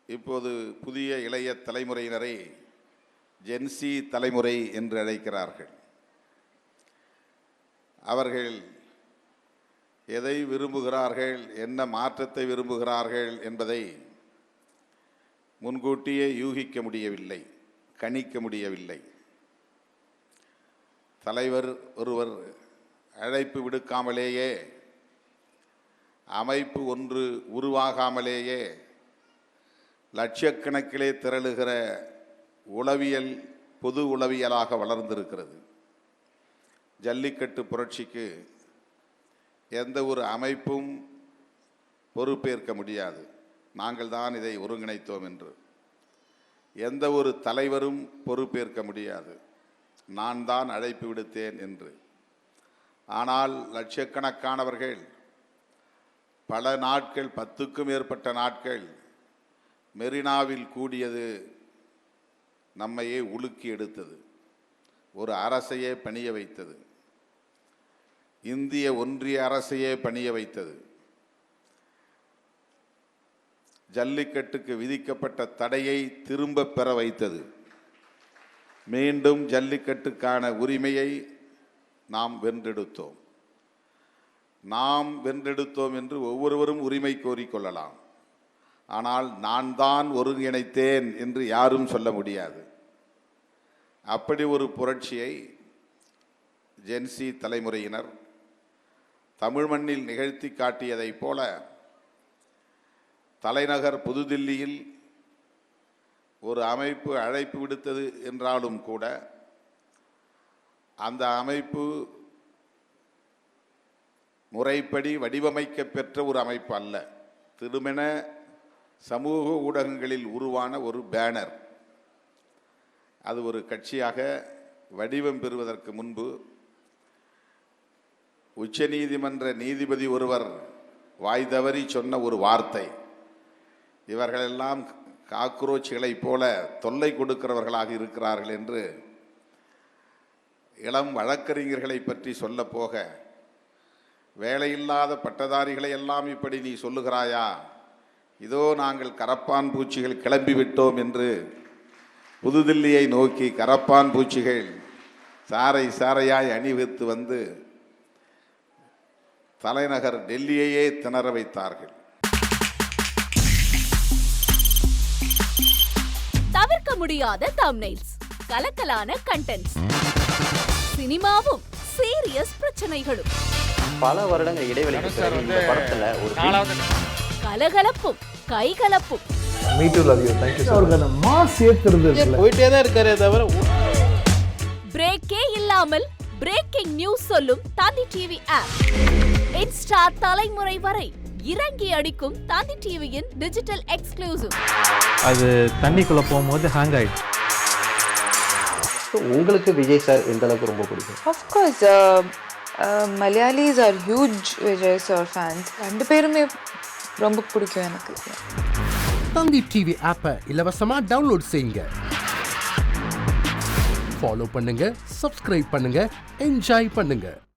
இப்போது புதிய இளைய தலைமுறையினரை ஜென்சி தலைமுறை என்று அழைக்கிறார்கள். அவர்கள் எதை விரும்புகிறார்கள், என்ன மாற்றத்தை விரும்புகிறார்கள் என்பதை முன்கூட்டியே யூகிக்க முடியவில்லை, கணிக்க முடியவில்லை. தலைவர் ஒருவர் அழைப்பு விடுக்காமலேயே, அமைப்பு ஒன்று உருவாகாமலேயே லட்சக்கணக்கிலே திரளுகிற உளவியல் பொது உளவியலாக வளர்ந்திருக்கிறது. ஜல்லிக்கட்டு புரட்சிக்கு எந்த ஒரு அமைப்பும் பொறுப்பேற்க முடியாது. நாங்கள் தான் இதை ஒருங்கிணைத்தோம் என்று எந்த ஒரு தலைவரும் பொறுப்பேற்க முடியாது. நான் தான் அழைப்பு விடுத்தேன் என்று. ஆனால் லட்சக்கணக்கானவர்கள் பல நாட்கள், 10க்கும் மேற்பட்ட நாட்கள் மெரினாவில் கூடியது நம்மையே உலுக்கி எடுத்தது. ஒரு அரசையே பணிய வைத்தது. இந்திய ஒன்றிய அரசையே பணிய வைத்தது. ஜல்லிக்கட்டுக்கு விதிக்கப்பட்ட தடையை திரும்ப பெற வைத்தது. மீண்டும் ஜல்லிக்கட்டுக்கான உரிமையை நாம் வென்றெடுத்தோம். நாம் வென்றெடுத்தோம் என்று ஒவ்வொருவரும் உரிமை கோரிக்கொள்ளலாம். ஆனால் நான் தான் ஒருங்கிணைத்தேன் என்று யாரும் சொல்ல முடியாது. அப்படி ஒரு புரட்சியை ஜென்சி தலைமுறையினர் தமிழ் மண்ணில் நிகழ்த்தி காட்டியதைப் போல தலைநகர் புதுதில்லியில் ஒரு அமைப்பு அழைப்பு விடுத்தது என்றாலும் கூட அந்த அமைப்பு முறைப்படி வடிவமைக்க பெற்ற ஒரு அமைப்பு அல்ல. திருமண சமூக ஊடகங்களில் உருவான ஒரு பேனர். அது ஒரு கட்சியாக வடிவம் பெறுவதற்கு முன்பு உச்சநீதிமன்ற நீதிபதி ஒருவர் வாய் தவறி சொன்ன ஒரு வார்த்தை, இவர்களெல்லாம் காக்ரோச்களைப் போல தொல்லை கொடுக்கிறவர்களாக இருக்கிறார்கள் என்று இளம் வழக்கறிஞர்களை பற்றி சொல்ல போக, வேலையில்லாத பட்டதாரிகளை எல்லாம் இப்படி நீ சொல்லுகிறாயா, இதோ நாங்கள் கரப்பான் பூச்சிகள் கிளம்பிவிட்டோம் என்று புதுதில்லியை நோக்கி கரப்பான் பூச்சிகள் சாறை சாறையாய் அணிவித்து வந்து தலைநகர் டெல்லியையே திணற வைத்தார்கள். தவிர்க்க முடியாத தம்ப்நெயில்ஸ், கலக்கலான கண்டென்ட்ஸ், சினிமாவும் சீரியஸ் பிரச்சனைகளும், பல வருடங்கள் இடைவெளிக்கு பிறகு இந்த படத்துல ஒரு கலகலப்பும் கைகலப்பும், போயிட்டே தான் இருக்காரே தவிர பிரேக்கே இல்லாமல் பிரேக்கிங் நியூஸ் சொல்லும் தந்தி டிவி ஆப். இன்ஸ்டா தலைமுறை வரை இறங்கி அடிக்கும் தந்தி டிவியின் டிஜிட்டல் எக்ஸ்க்ளூசிவ். அது தண்ணிக்குள்ள போகும்போது ஹேங் ஆயிடுச்சு. உங்களுக்கு விஜய் சார் எந்த அளவுக்கு ரொம்ப பிடிக்கும்? Of course, Malayalis are huge Vijay sir fans. ரெண்டு பேருமே ரொம்ப பிடிக்கும் எனக்கு. தந்தி டிவி ஆப்பை இலவசமா டவுன்லோட் செய்யுங்க. ஃபாலோ பண்ணுங்க, சப்ஸ்கிரைப் பண்ணுங்க, என்ஜாய் பண்ணுங்க.